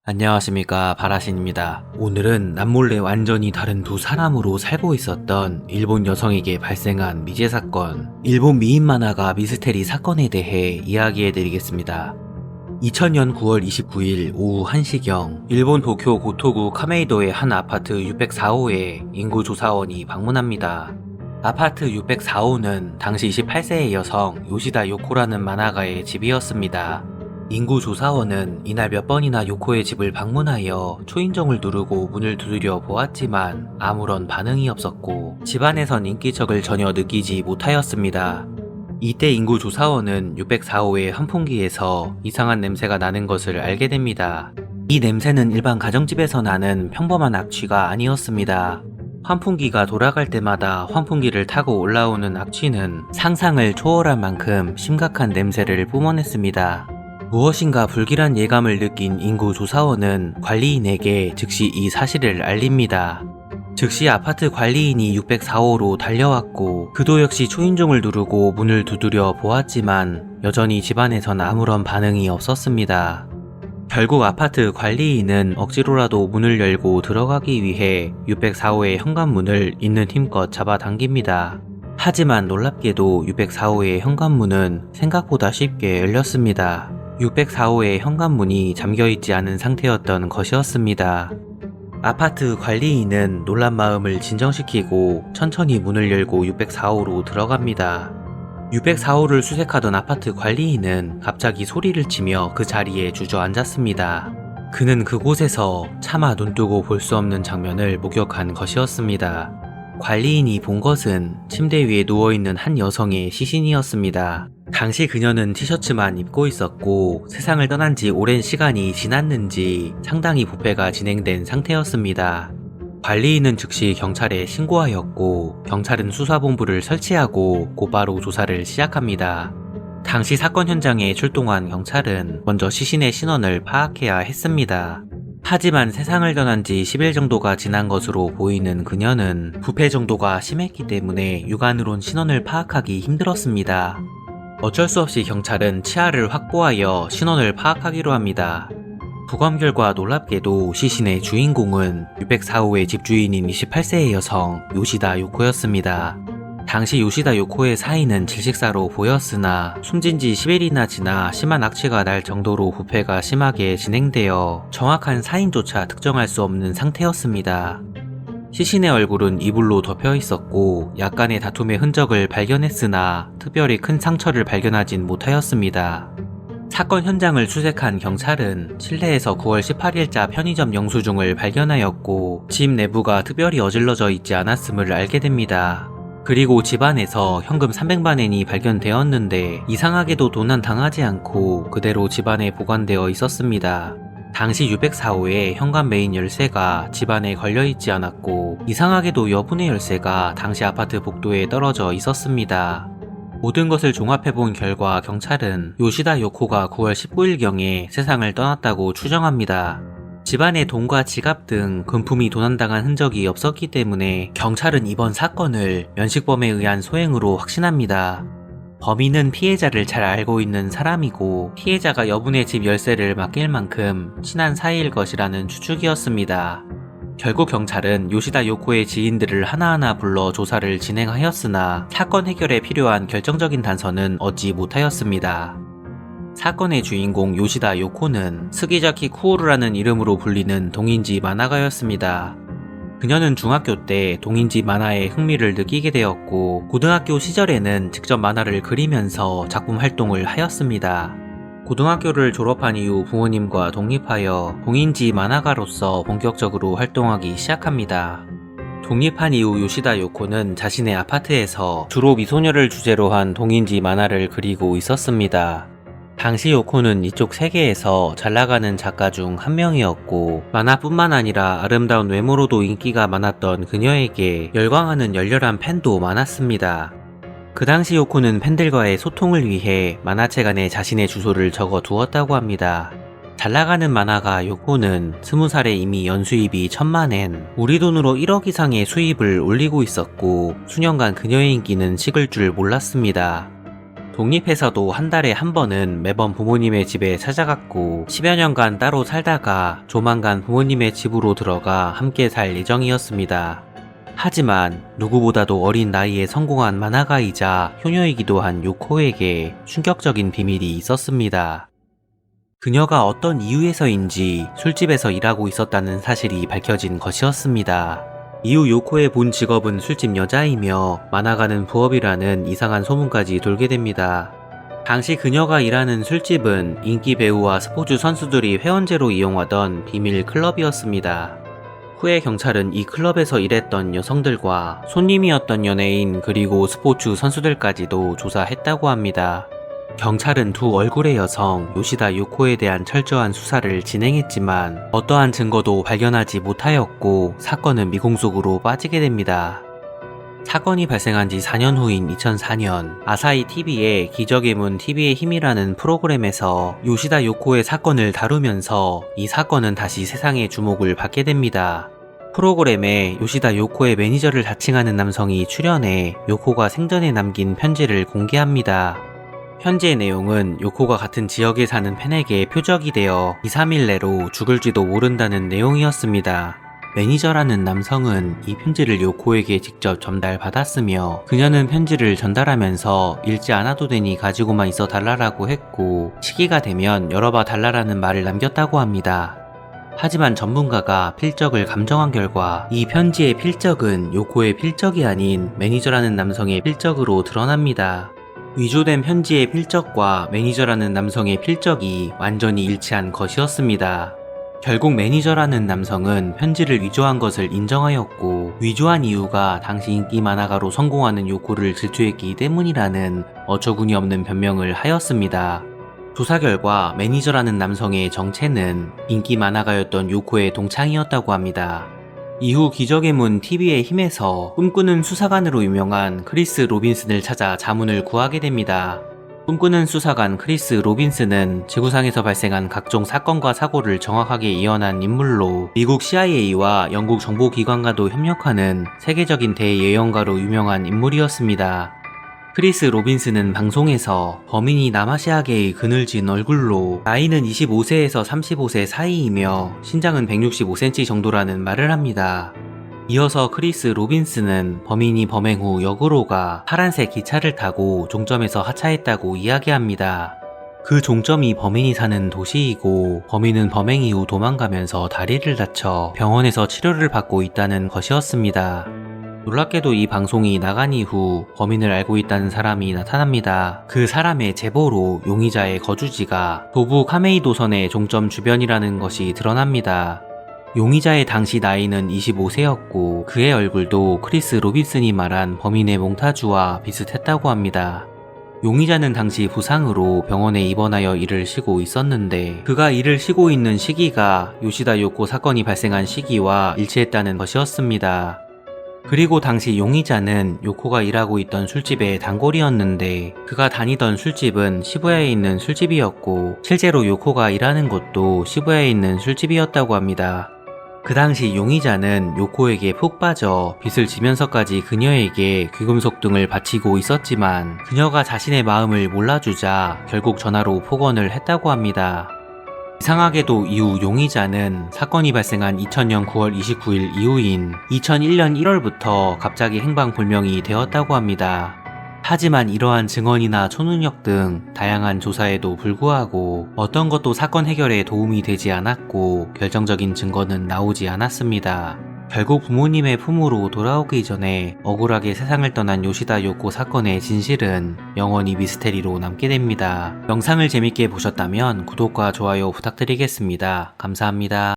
안녕하십니까, 바라신입니다. 오늘은 남몰래 완전히 다른 두 사람으로 살고 있었던 일본 여성에게 발생한 미제 사건, 일본 미인 만화가 미스테리 사건에 대해 이야기해드리겠습니다. 2000년 9월 29일 오후 1시경 일본 도쿄 고토구 카메이도의 한 아파트 604호에 인구조사원이 방문합니다. 아파트 604호는 당시 28세의 여성 요시다 요코라는 만화가의 집이었습니다. 인구조사원은 이날 몇 번이나 요코의 집을 방문하여 초인종을 누르고 문을 두드려 보았지만 아무런 반응이 없었고 집안에선 인기척을 전혀 느끼지 못하였습니다. 이때 인구조사원은 604호의 환풍기에서 이상한 냄새가 나는 것을 알게 됩니다. 이 냄새는 일반 가정집에서 나는 평범한 악취가 아니었습니다. 환풍기가 돌아갈 때마다 환풍기를 타고 올라오는 악취는 상상을 초월할 만큼 심각한 냄새를 뿜어냈습니다. 무엇인가 불길한 예감을 느낀 인구조사원은 관리인에게 즉시 이 사실을 알립니다. 즉시 아파트 관리인이 604호로 달려왔고 그도 역시 초인종을 누르고 문을 두드려 보았지만 여전히 집안에선 아무런 반응이 없었습니다. 결국 아파트 관리인은 억지로라도 문을 열고 들어가기 위해 604호의 현관문을 있는 힘껏 잡아당깁니다. 하지만 놀랍게도 604호의 현관문은 생각보다 쉽게 열렸습니다. 604호의 현관문이 잠겨있지 않은 상태였던 것이었습니다. 아파트 관리인은 놀란 마음을 진정시키고 천천히 문을 열고 604호로 들어갑니다. 604호를 수색하던 아파트 관리인은 갑자기 소리를 치며 그 자리에 주저앉았습니다. 그는 그곳에서 차마 눈뜨고 볼 수 없는 장면을 목격한 것이었습니다. 관리인이 본 것은 침대 위에 누워있는 한 여성의 시신이었습니다. 당시 그녀는 티셔츠만 입고 있었고 세상을 떠난 지 오랜 시간이 지났는지 상당히 부패가 진행된 상태였습니다. 관리인은 즉시 경찰에 신고하였고 경찰은 수사본부를 설치하고 곧바로 조사를 시작합니다. 당시 사건 현장에 출동한 경찰은 먼저 시신의 신원을 파악해야 했습니다. 하지만 세상을 떠난 지 10일 정도가 지난 것으로 보이는 그녀는 부패 정도가 심했기 때문에 육안으론 신원을 파악하기 힘들었습니다. 어쩔 수 없이 경찰은 치아를 확보하여 신원을 파악하기로 합니다. 부검 결과 놀랍게도 시신의 주인공은 604호의 집주인인 28세의 여성 요시다 요코였습니다. 당시 요시다 요코의 사인은 질식사로 보였으나 숨진 지 10일이나 지나 심한 악취가 날 정도로 부패가 심하게 진행되어 정확한 사인조차 특정할 수 없는 상태였습니다. 시신의 얼굴은 이불로 덮여 있었고 약간의 다툼의 흔적을 발견했으나 특별히 큰 상처를 발견하진 못하였습니다. 사건 현장을 수색한 경찰은 실내에서 9월 18일자 편의점 영수증을 발견하였고 집 내부가 특별히 어질러져 있지 않았음을 알게 됩니다. 그리고 집안에서 현금 300만엔이 발견되었는데 이상하게도 도난당하지 않고 그대로 집안에 보관되어 있었습니다. 당시 604호의 현관 메인 열쇠가 집안에 걸려있지 않았고 이상하게도 여분의 열쇠가 당시 아파트 복도에 떨어져 있었습니다. 모든 것을 종합해본 결과 경찰은 요시다 요코가 9월 19일경에 세상을 떠났다고 추정합니다. 집안에 돈과 지갑 등 금품이 도난당한 흔적이 없었기 때문에 경찰은 이번 사건을 면식범에 의한 소행으로 확신합니다. 범인은 피해자를 잘 알고 있는 사람이고 피해자가 여분의 집 열쇠를 맡길 만큼 친한 사이일 것이라는 추측이었습니다. 결국 경찰은 요시다 요코의 지인들을 하나하나 불러 조사를 진행하였으나 사건 해결에 필요한 결정적인 단서는 얻지 못하였습니다. 사건의 주인공 요시다 요코는 스기자키 쿠오르라는 이름으로 불리는 동인지 만화가였습니다. 그녀는 중학교 때 동인지 만화에 흥미를 느끼게 되었고 고등학교 시절에는 직접 만화를 그리면서 작품 활동을 하였습니다. 고등학교를 졸업한 이후 부모님과 독립하여 동인지 만화가로서 본격적으로 활동하기 시작합니다. 독립한 이후 요시다 요코는 자신의 아파트에서 주로 미소녀를 주제로 한 동인지 만화를 그리고 있었습니다. 당시 요코는 이쪽 세계에서 잘나가는 작가 중 한 명이었고 만화뿐만 아니라 아름다운 외모로도 인기가 많았던 그녀에게 열광하는 열렬한 팬도 많았습니다. 그 당시 요코는 팬들과의 소통을 위해 만화책 안에 자신의 주소를 적어 두었다고 합니다. 잘나가는 만화가 요코는 20살에 이미 연수입이 1000만엔, 우리 돈으로 1억 이상의 수입을 올리고 있었고 수년간 그녀의 인기는 식을 줄 몰랐습니다. 독립해서도 한 달에 한 번은 매번 부모님의 집에 찾아갔고 10여 년간 따로 살다가 조만간 부모님의 집으로 들어가 함께 살 예정이었습니다. 하지만 누구보다도 어린 나이에 성공한 만화가이자 효녀이기도 한 요코에게 충격적인 비밀이 있었습니다. 그녀가 어떤 이유에서인지 술집에서 일하고 있었다는 사실이 밝혀진 것이었습니다. 이후 요코의 본 직업은 술집 여자이며 만화가는 부업이라는 이상한 소문까지 돌게 됩니다. 당시 그녀가 일하는 술집은 인기 배우와 스포츠 선수들이 회원제로 이용하던 비밀 클럽이었습니다. 후에 경찰은 이 클럽에서 일했던 여성들과 손님이었던 연예인 그리고 스포츠 선수들까지도 조사했다고 합니다. 경찰은 두 얼굴의 여성 요시다 요코에 대한 철저한 수사를 진행했지만 어떠한 증거도 발견하지 못하였고 사건은 미공속으로 빠지게 됩니다. 사건이 발생한 지 4년 후인 2004년 아사히 TV의 기적의 문 TV의 힘이라는 프로그램에서 요시다 요코의 사건을 다루면서 이 사건은 다시 세상의 주목을 받게 됩니다. 프로그램에 요시다 요코의 매니저를 자칭하는 남성이 출연해 요코가 생전에 남긴 편지를 공개합니다. 편지의 내용은 요코가 같은 지역에 사는 팬에게 표적이 되어 2-3일 내로 죽을지도 모른다는 내용이었습니다. 매니저라는 남성은 이 편지를 요코에게 직접 전달받았으며 그녀는 편지를 전달하면서 읽지 않아도 되니 가지고만 있어 달라라고 했고 시기가 되면 열어봐 달라라는 말을 남겼다고 합니다. 하지만 전문가가 필적을 감정한 결과 이 편지의 필적은 요코의 필적이 아닌 매니저라는 남성의 필적으로 드러납니다. 위조된 편지의 필적과 매니저라는 남성의 필적이 완전히 일치한 것이었습니다. 결국 매니저라는 남성은 편지를 위조한 것을 인정하였고 위조한 이유가 당시 인기 만화가로 성공하는 요코를 질투했기 때문이라는 어처구니 없는 변명을 하였습니다. 조사 결과 매니저라는 남성의 정체는 인기 만화가였던 요코의 동창이었다고 합니다. 이후 기적의 문 TV의 힘에서 꿈꾸는 수사관으로 유명한 크리스 로빈슨을 찾아 자문을 구하게 됩니다. 꿈꾸는 수사관 크리스 로빈슨은 지구상에서 발생한 각종 사건과 사고를 정확하게 예언한 인물로 미국 CIA와 영국 정보기관과도 협력하는 세계적인 대예언가로 유명한 인물이었습니다. 크리스 로빈슨은 방송에서 범인이 남아시아계의 그늘진 얼굴로 나이는 25세에서 35세 사이이며 신장은 165cm 정도라는 말을 합니다. 이어서 크리스 로빈슨은 범인이 범행 후 역으로 가 파란색 기차를 타고 종점에서 하차했다고 이야기합니다. 그 종점이 범인이 사는 도시이고 범인은 범행 이후 도망가면서 다리를 다쳐 병원에서 치료를 받고 있다는 것이었습니다. 놀랍게도 이 방송이 나간 이후 범인을 알고 있다는 사람이 나타납니다. 그 사람의 제보로 용의자의 거주지가 도부 카메이도선의 종점 주변이라는 것이 드러납니다. 용의자의 당시 나이는 25세였고 그의 얼굴도 크리스 로빈슨이 말한 범인의 몽타주와 비슷했다고 합니다. 용의자는 당시 부상으로 병원에 입원하여 이를 쉬고 있었는데 그가 이를 쉬고 있는 시기가 요시다 요코 사건이 발생한 시기와 일치했다는 것이었습니다. 그리고 당시 용의자는 요코가 일하고 있던 술집의 단골이었는데 그가 다니던 술집은 시부야에 있는 술집이었고 실제로 요코가 일하는 곳도 시부야에 있는 술집이었다고 합니다. 그 당시 용의자는 요코에게 푹 빠져 빚을 지면서까지 그녀에게 귀금속 등을 바치고 있었지만 그녀가 자신의 마음을 몰라주자 결국 전화로 폭언을 했다고 합니다. 이상하게도 이후 용의자는 사건이 발생한 2000년 9월 29일 이후인 2001년 1월부터 갑자기 행방불명이 되었다고 합니다. 하지만 이러한 증언이나 초능력 등 다양한 조사에도 불구하고 어떤 것도 사건 해결에 도움이 되지 않았고 결정적인 증거는 나오지 않았습니다. 결국 부모님의 품으로 돌아오기 전에 억울하게 세상을 떠난 요시다 요코 사건의 진실은 영원히 미스테리로 남게 됩니다. 영상을 재밌게 보셨다면 구독과 좋아요 부탁드리겠습니다. 감사합니다.